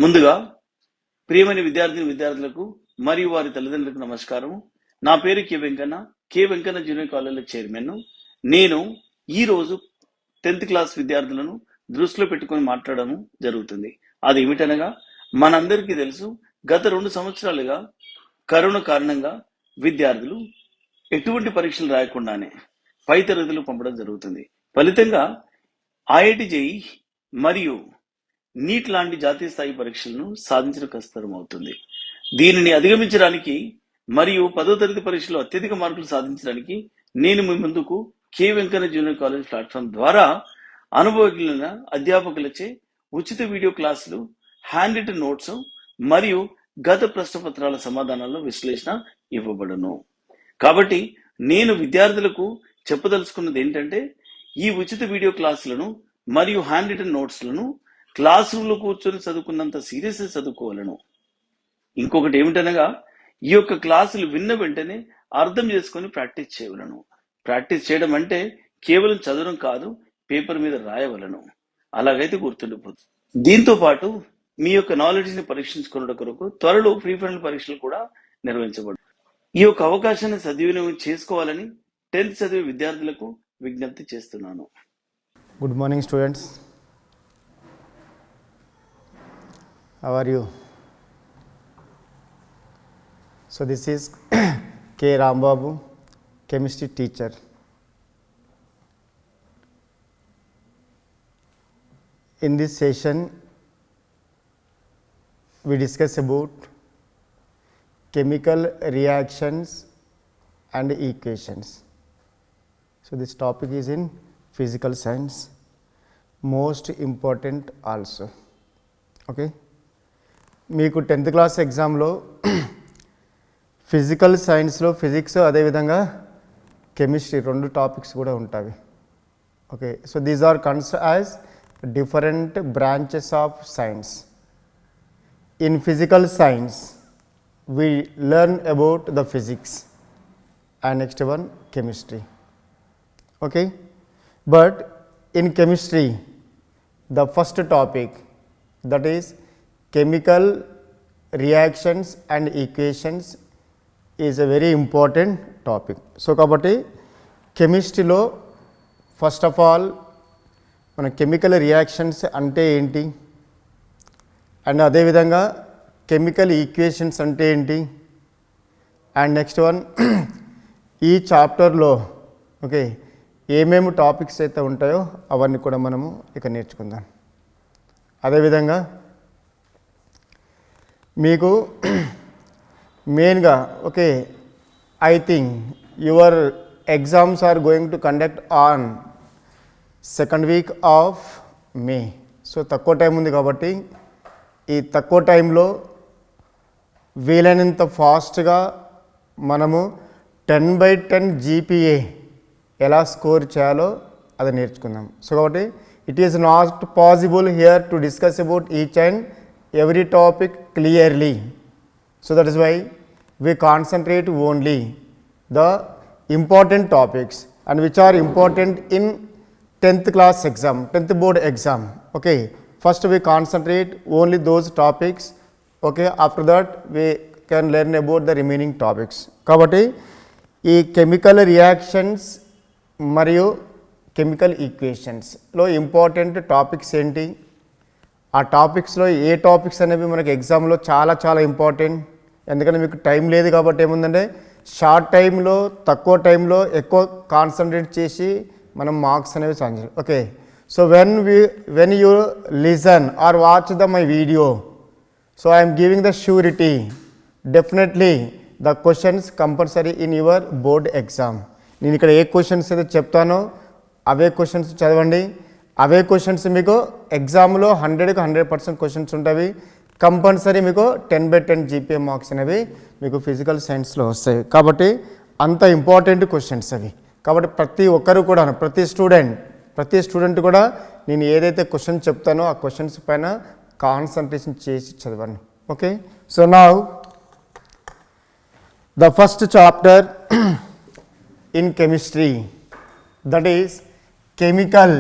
ముందుగా ప్రియమైన విద్యార్థులకు మరియు వారి తల్లిదండ్రులకు నమస్కారం. నా పేరు K Venkanna junior college chairman. నేను ఈ రోజు 10th క్లాస్ విద్యార్థులను దృష్టిలో పెట్టుకొని మాట్లాడడం జరుగుతుంది. అది ఏమిటనగా, మనందరికీ తెలుసు, గత 2 సంవత్సరాలుగా కరోనా కారణంగా విద్యార్థులు ఎటువంటి పరీక్షలు రాయకుండానే పై తరగతులు పంపడం జరుగుతుంది. ఫలితంగా ఐఐటి జేఈఈ మరియు నీట్ లాంటి జాతీయ స్థాయి పరీక్షలను సాధించడం కష్టతరం అవుతుంది. దీనిని అధిగమించడానికి మరియు 10వ తరగతి పరీక్షలో అత్యధిక మార్కులు సాధించడానికి నేను మీ ముందుకు K Venkanna junior college platform ద్వారా అనుభవజ్ఞులైన అధ్యాపకులచే ఉచిత వీడియో క్లాసులు, హ్యాండ్ రిటన్ నోట్స్ మరియు గత ప్రశ్నపత్రాల సమాధానాల విశ్లేషణ ఇవ్వబడును. కాబట్టి నేను విద్యార్థులకు చెప్పదలుచుకున్నది ఏంటంటే, ఈ ఉచిత వీడియో క్లాసులను మరియు హ్యాండ్ రిటన్ నోట్స్లను క్లాస్ రూమ్ లో కూర్చొని చదువుకున్నంత సీరియస్ చదువుకోవాలను. ఇంకొకటి ఏమిటనగా, ఈ యొక్క క్లాసులు విన్న వెంటనే అర్థం చేసుకొని ప్రాక్టీస్ చేయవలను. ప్రాక్టీస్ చేయడం అంటే కేవలం చదవడం కాదు, పేపర్ మీద రాయవలను. అలాగైతే గుర్తుండిపోతుంది. దీంతో పాటు మీ యొక్క నాలెడ్జ్ ని పరీక్షించుకున్న కొరకు త్వరలో ప్రీ ఫైనల్ పరీక్షలు కూడా నిర్వహించబడు. ఈ యొక్క అవకాశాన్ని సద్వినియోగం చేసుకోవాలని 10th చదివే విద్యార్థులకు విజ్ఞప్తి చేస్తున్నాను. Good morning students. How are you? So this is K. Rambabu, chemistry teacher. In this session, we discuss about chemical reactions and equations. So this topic is in physical science, most important also. Okay. మీకు 10th class ఎగ్జామ్లో physical సైన్స్లో physics, అదేవిధంగా chemistry 2 topics కూడా ఉంటాయి. Okay, so these are considered as different branches of science. In physical science we learn about the physics and next one chemistry. Okay, but in chemistry the first topic, that is chemical reactions and equations, is a very important topic. So kabatti chemistry lo first of all మన chemical reactions అంటే ఏంటి, and అదేవిధంగా chemical equations అంటే ఏంటి, and next one ఈ చాప్టర్లో okay ఏమేమి topics అయితే ఉంటాయో అవన్నీ కూడా మనము ఇక నేర్చుకుందాం. అదేవిధంగా మీకు మెయిన్గా okay I think your exams are going to conduct on 2nd week of May. సో తక్కువ టైం ఉంది కాబట్టి ఈ తక్కువ టైంలో వీలైనంత ఫాస్ట్గా మనము 10/10 GPA ఎలా స్కోర్ చేయాలో అది నేర్చుకుందాం. సో కాబట్టి it is not possible here to discuss about each and every topic clearly. So that is why we concentrate only the important topics and which are important in 10th class exam, 10th board exam. Okay, first we concentrate only those topics. Okay, after that we can learn about the remaining topics. Kabatti ee chemical reactions mariyu chemical equations lo important topics enti, ఆ టాపిక్స్లో ఏ topics అనేవి మనకి ఎగ్జామ్లో చాలా చాలా important. ఎందుకంటే మీకు time లేదు కాబట్టి ఏముందంటే షార్ట్ టైంలో తక్కువ టైంలో ఎక్కువ కాన్సన్ట్రేట్ చేసి మనం మార్క్స్ అనేవి సాధించాలి. Okay, so when you listen are watch my video, so I'm giving the surety definitely the questions compulsory in your board exam. నేను ఇక్కడ ఏ క్వశ్చన్స్ అయితే చెప్తానో అవే క్వశ్చన్స్ చదవండి. అవే క్వశ్చన్స్ మీకు ఎగ్జామ్లో 100కి 100% క్వశ్చన్స్ ఉంటాయి. కంపల్సరీ మీకు 10/10 GPA మార్క్స్ అనేవి మీకు ఫిజికల్ సైన్స్లో వస్తాయి. కాబట్టి అంత ఇంపార్టెంట్ క్వశ్చన్స్ అవి. కాబట్టి ప్రతి ఒక్కరు కూడా ప్రతి స్టూడెంట్ కూడా నేను ఏదైతే క్వశ్చన్ చెప్తానో ఆ క్వశ్చన్స్ పైన కాన్సన్ట్రేషన్ చేసి చదవండి. Okay, so now the first chapter in chemistry, that is chemical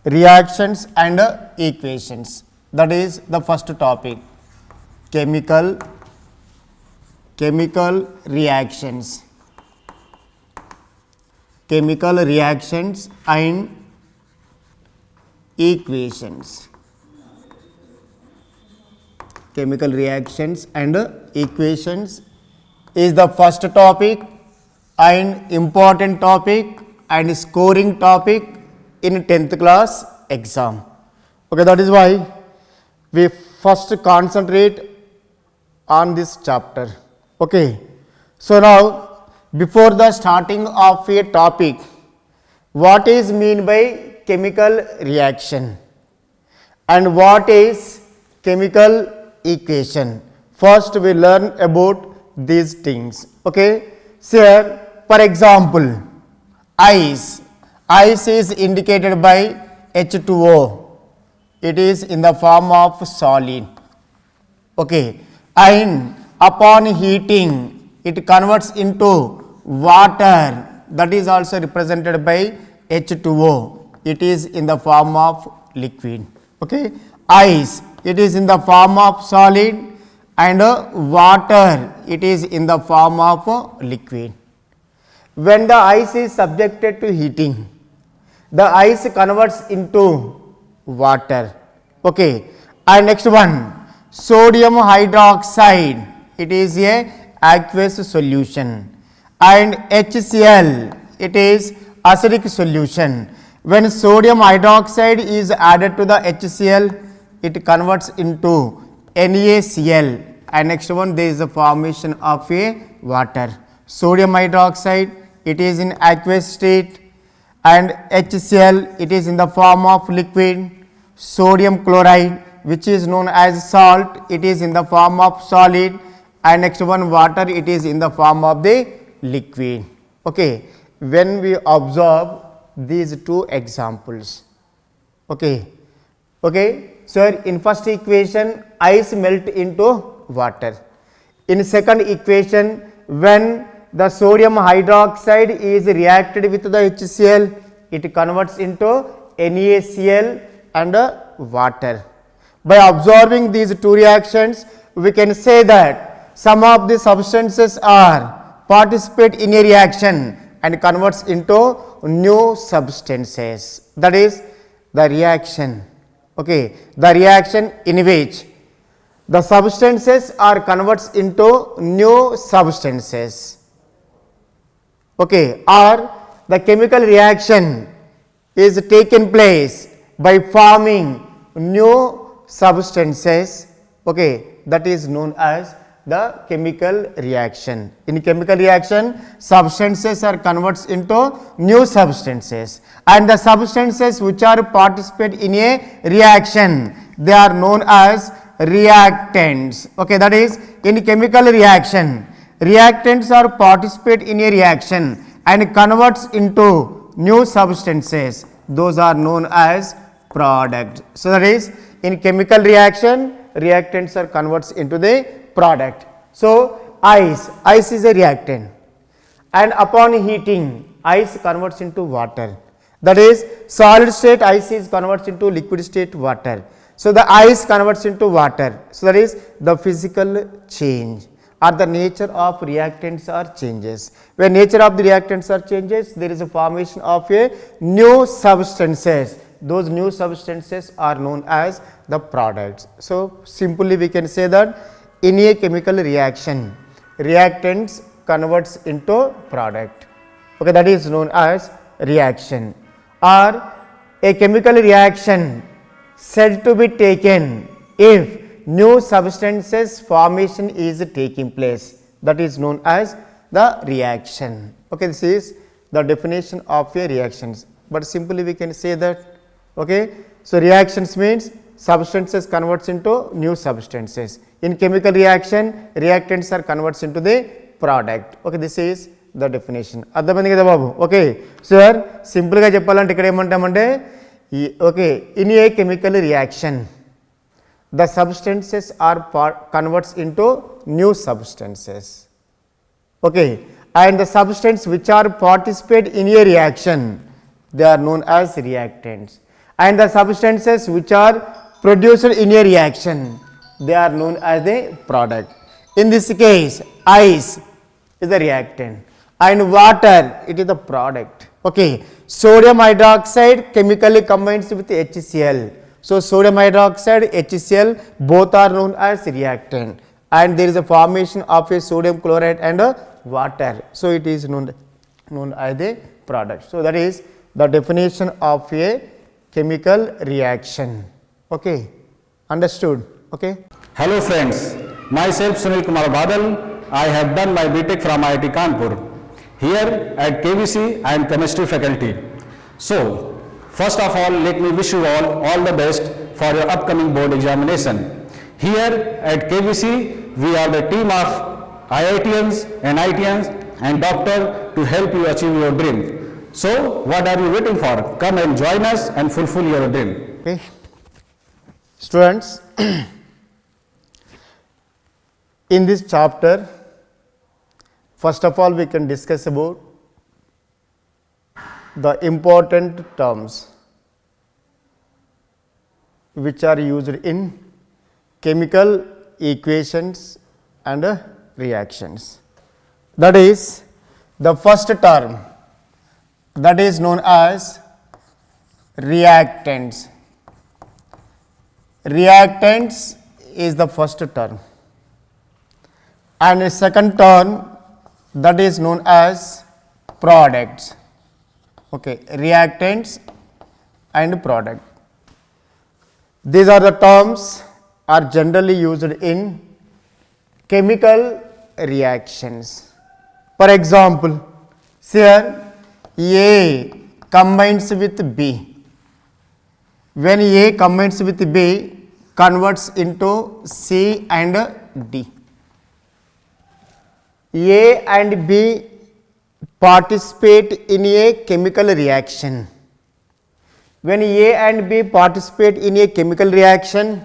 reactions and equations. That is the first topic, chemical reactions. Chemical reactions and equations. Chemical reactions and equations is the first topic and important topic and scoring topic in 10th class exam. Okay, that is why we first concentrate on this chapter. Okay, so now before the starting of a topic, what is mean by chemical reaction and what is chemical equation? First we learn about these things. Okay, so here, for example, ice is indicated by H2O. It is in the form of solid. Okay, and upon heating it converts into water, that is also represented by H2O. It is in the form of liquid. Okay, ice, it is in the form of solid, and water, it is in the form of liquid. When the ice is subjected to heating, the ice converts into water. Okay, and next one, sodium hydroxide, it is a aqueous solution, and HCl, it is acidic solution. When sodium hydroxide is added to the HCl, it converts into NaCl, and next one, there is a formation of a water. Sodium hydroxide, it is in aqueous state, and HCl, it is in the form of liquid. Sodium chloride, which is known as salt, it is in the form of solid, and next one, water, it is in the form of the liquid. Okay, when we observe these two examples, okay, so in first equation ice melt into water. In second equation, when the sodium hydroxide is reacted with the HCl, it converts into NaCl and water. By observing these two reactions, we can say that some of the substances are participate in a reaction and converts into new substances. That is the reaction. Okay, the reaction in which the substances are converts into new substances. Okay, or the chemical reaction is taken place by forming new substances. Okay, that is known as the chemical reaction. In chemical reaction, substances are converts into new substances, and the substances which are participate in a reaction, they are known as reactants. Okay, that is in chemical reaction, reactants are participate in a reaction and converts into new substances, those are known as products. So that is in chemical reaction, reactants are converts into the product. So ice is a reactant, and upon heating ice converts into water. That is solid state ice is converts into liquid state water. So the ice converts into water. So that is the physical change or the nature of reactants are changes. When nature of the reactants are changes, there is a formation of a new substances. Those new substances are known as the products. So simply we can say that in a chemical reaction, reactants converts into product. Okay, that is known as reaction. Or a chemical reaction said to be taken if new substances formation is taking place, that is known as the reaction. Okay, this is the definition of a reactions, but simply we can say that. Okay, so reactions means substances converts into new substances. In chemical reaction, reactants are converts into the product. Okay, this is the definition. అర్థమైంది కదా బాబు? Okay, sir సింపుల్గా చెప్పాలంటే ఇక్కడ ఏమంటామంటే okay, in a chemical reaction the substances are converts into new substances. Okay, and the substance which are participate in a reaction, they are known as reactants, and the substances which are produced in a reaction, they are known as the product. In this case, ice is the reactant and water, it is the product. Okay, sodium hydroxide chemically combines with HCl. So sodium hydroxide, HCl, both are known as reactant, and there is a formation of a sodium chloride and a water. So it is known as the product. So that is the definition of a chemical reaction. Okay, understood? Okay. Hello friends, myself Sunil Kumar Badal. I have done my BTech from IIT Kanpur. Here at KVC I am chemistry faculty. So first of all, let me wish you all the best for your upcoming board examination. Here at KVC we are the team of IITians and IITians and doctor to help you achieve your dream. So what are you waiting for? Come and join us and fulfill your dream. Okay. Students, in this chapter, first of all we can discuss about the important terms which are used in chemical equations and reactions. That is the first term, that is known as reactants. Reactants is the first term, and a second term, that is known as products. Okay, reactants and product. These are the terms are generally used in chemical reactions. For example, here A combines with B. When A combines with B, converts into C and D. A and B participate in a chemical reaction. When A and B participate in a chemical reaction,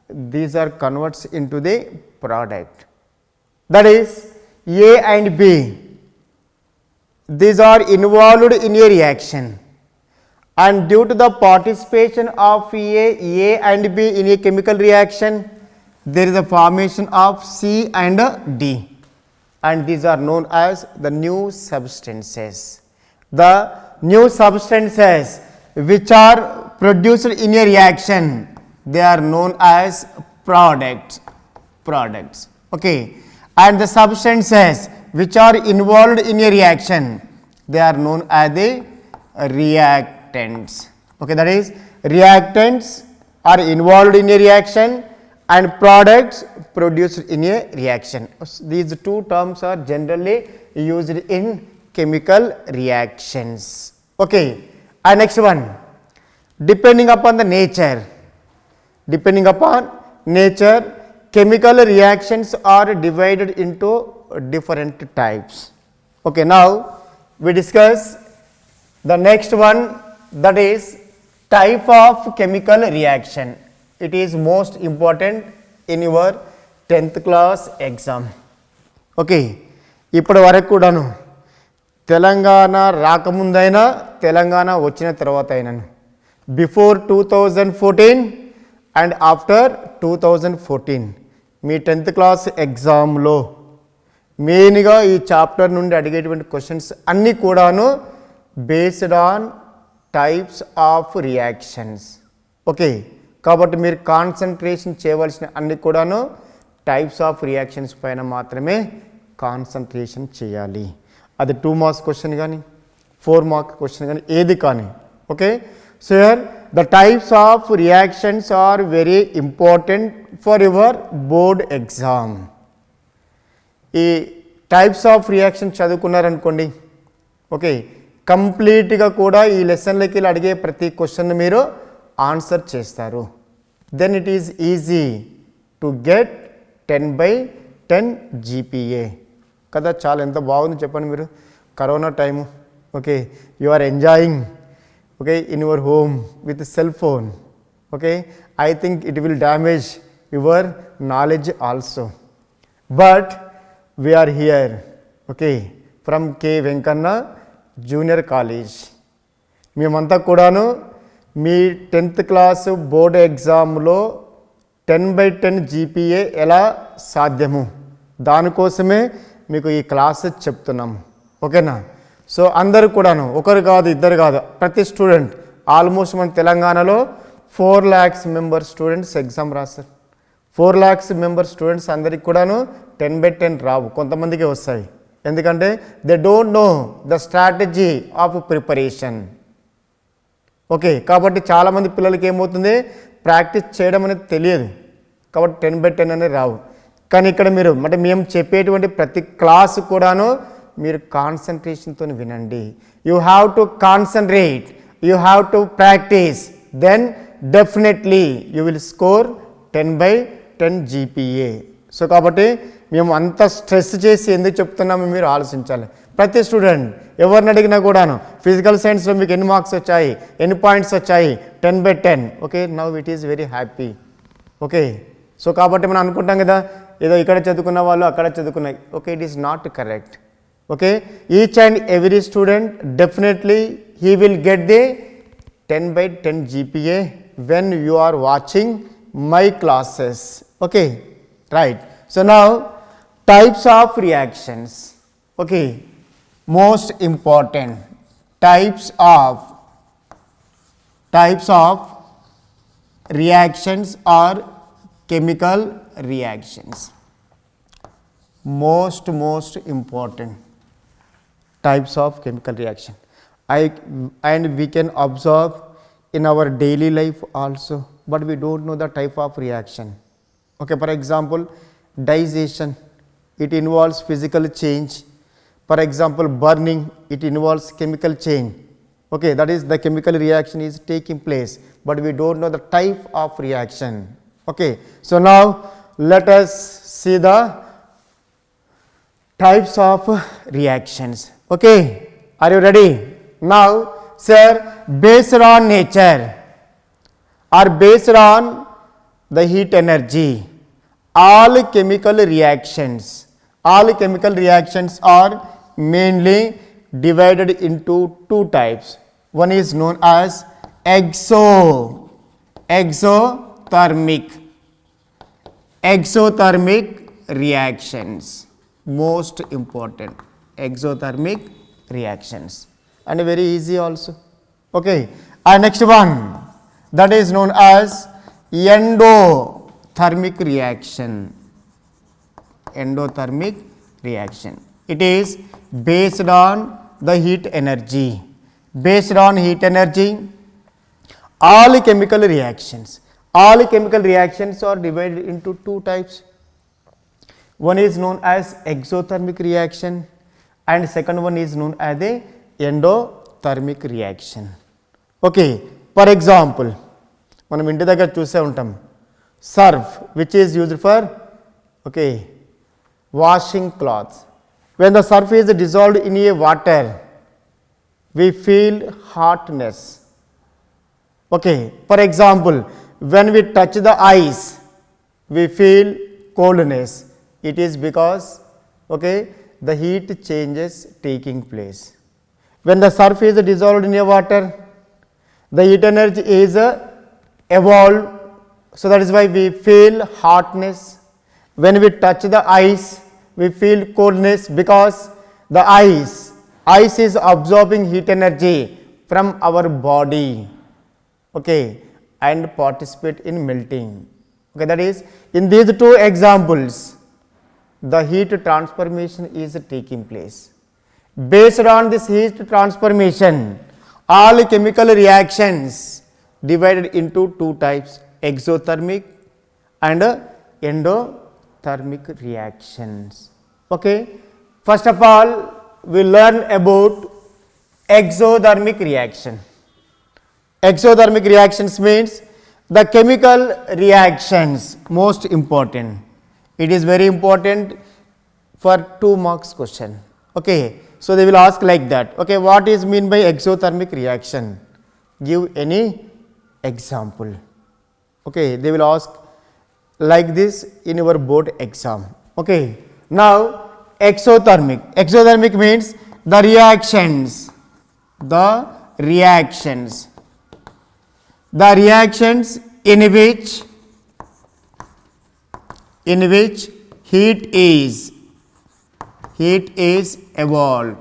these are converts into the product. That is, A and B, these are involved in a reaction, and due to the participation of A and B in a chemical reaction, there is a formation of C and D, and these are known as the new substances. The new substances which are produced in a reaction, they are known as products. Okay, and the substances which are involved in a reaction, they are known as the reactants. Okay, that is, reactants are involved in a reaction and products produced in a reaction. These two terms are generally used in chemical reactions. Okay, and next one, depending upon the nature. Chemical reactions are divided into different types. Okay, now we discuss the next one, that is type of chemical reaction. It is most important in your 10th class exam. Okay, ఇప్పటి వరకు కూడాను తెలంగాణ రాకముందైనా తెలంగాణ వచ్చిన తర్వాత అయినాను, before 2014 and after 2014 me 10th class ఎగ్జామ్లో మెయిన్గా ఈ chapter నుండి అడిగేటువంటి క్వశ్చన్స్ అన్నీ కూడాను based on types of reactions. Okay, కాబట్టి మీరు కాన్సన్ట్రేషన్ చేయవలసిన అన్ని కూడాను టైప్స్ ఆఫ్ రియాక్షన్స్ పైన మాత్రమే కాన్సన్ట్రేషన్ చేయాలి. అది 2 మార్క్స్ క్వశ్చన్ కానీ 4 మార్క్ క్వశ్చన్ కానీ ఏది కానీ. Okay, so here the types of reactions are very important for your board exam. ఈ టైప్స్ ఆఫ్ రియాక్షన్ చదువుకున్నారనుకోండి, ఓకే, కంప్లీట్గా కూడా ఈ లెసన్లకి అడిగే ప్రతి క్వశ్చన్ మీరు ఆన్సర్ చేస్తారు. Then it is easy to get 10/10 GPA కదా. చాలా ఎంత బాగుంది చెప్పండి మీరు. Corona time, okay, you are enjoying, okay, in your home with cell phone. Okay, I think it will damage your knowledge also, but we are here, okay, from K. Venkana Junior College. మేమంతా కూడాను మీ 10th class board ఎగ్జామ్లో 10/10 GPA ఎలా సాధ్యము, దానికోసమే మీకు ఈ class చెప్తున్నాము. ఓకేనా? సో అందరు కూడాను, ఒకరు కాదు ఇద్దరు కాదు, ప్రతి స్టూడెంట్ ఆల్మోస్ట్ మన తెలంగాణలో 4 lakhs మెంబర్ స్టూడెంట్స్ ఎగ్జామ్ రాస్తారు. 4 lakhs మెంబర్ స్టూడెంట్స్ అందరికి కూడాను 10/10 రావు, కొంతమందికి వస్తాయి. ఎందుకంటే they don't know the strategy of preparation. Okay, కాబట్టి చాలామంది పిల్లలకి ఏమవుతుంది, ప్రాక్టీస్ చేయడం అనేది తెలియదు, కాబట్టి 10/10 అనేది రావు. కానీ ఇక్కడ మీరు అంటే మేము చెప్పేటువంటి ప్రతి క్లాసు కూడాను మీరు కాన్సన్ట్రేషన్తో వినండి. You have to concentrate, you have to practice, then definitely you will score 10/10 GPA. సో కాబట్టి మేము అంత స్ట్రెస్ చేసి ఎందుకు చెప్తున్నామో మీరు ఆలోచించాలి. ప్రతి స్టూడెంట్ ఎవరిని అడిగినా కూడాను ఫిజికల్ సైన్స్లో మీకు ఎన్ని మార్క్స్ వచ్చాయి, ఎన్ని పాయింట్స్ వచ్చాయి, 10/10. Okay, now it is very happy. Okay, so కాబట్టి మనం అనుకుంటాం కదా ఏదో ఇక్కడ చదువుకున్న వాళ్ళు అక్కడ చదువుకున్నాయి. Okay, it is not correct. Okay, each and every student definitely he will get the 10/10 GPA when you are watching my classes. Okay, right. So now types of reactions. Okay, most important types of reactions or chemical reactions. Most important types of chemical reaction. And we can observe in our daily life also, but we don't know the type of reaction. Okay, for example, digestion, it involves physical change. For example, burning, it involves chemical change. Okay, that is the chemical reaction is taking place, but we don't know the type of reaction. Okay, so now let us see the types of reactions. Okay, are you ready? Now, sir, based on nature or based on the heat energy, all chemical reactions are mainly divided into two types. One is known as exothermic reactions. Most important, exothermic reactions, and very easy also. Okay, and next one, that is known as endothermic reaction. It is based on the heat energy. All chemical reactions are divided into two types. One is known as exothermic reaction and second one is known as the endothermic reaction. Okay, for example, మనం ఇంటి దగ్గర చూసే ఉంటాం Surf, which is used for washing clothes. When the surf is dissolved in a water, we feel hotness. Okay, for example, when we touch the ice, we feel coldness. It is because the heat changes taking place. When the surf is dissolved in a water, the heat energy is evolved, so that is why we feel hotness. When we touch the ice, we feel coldness because the ice is absorbing heat energy from our body, and participate in melting. Okay, that is, in these two examples, the heat transformation is taking place. Based on this heat transformation, all chemical reactions divided into two types, exothermic and endothermic reactions. Okay, first of all, we learn about exothermic reaction. Exothermic reactions means the chemical reactions, most important. It is very important for 2 marks question. Okay, so they will ask like that. Okay, what is mean by exothermic reaction? Give any example. Okay, they will ask like this in your board exam. Okay, now exothermic means the reactions the reactions in which heat is evolved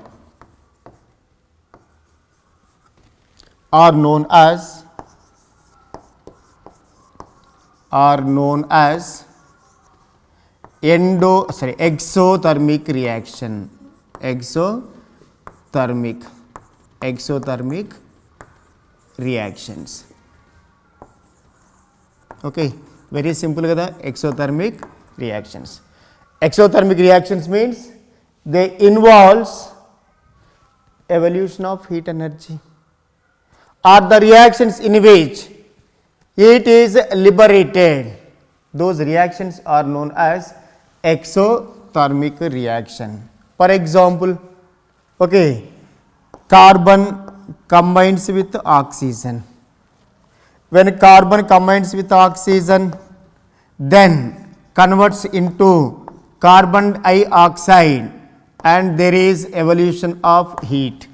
are known as exothermic reaction. Exothermic reactions. Okay, very simple kada. Exothermic reactions. Exothermic reactions means they involves evolution of heat energy, or the reactions in which heat is liberated. Those reactions are known as exothermic reaction. For example, okay, carbon combines with oxygen. When carbon combines with oxygen, then converts into carbon dioxide, and there is evolution of heat.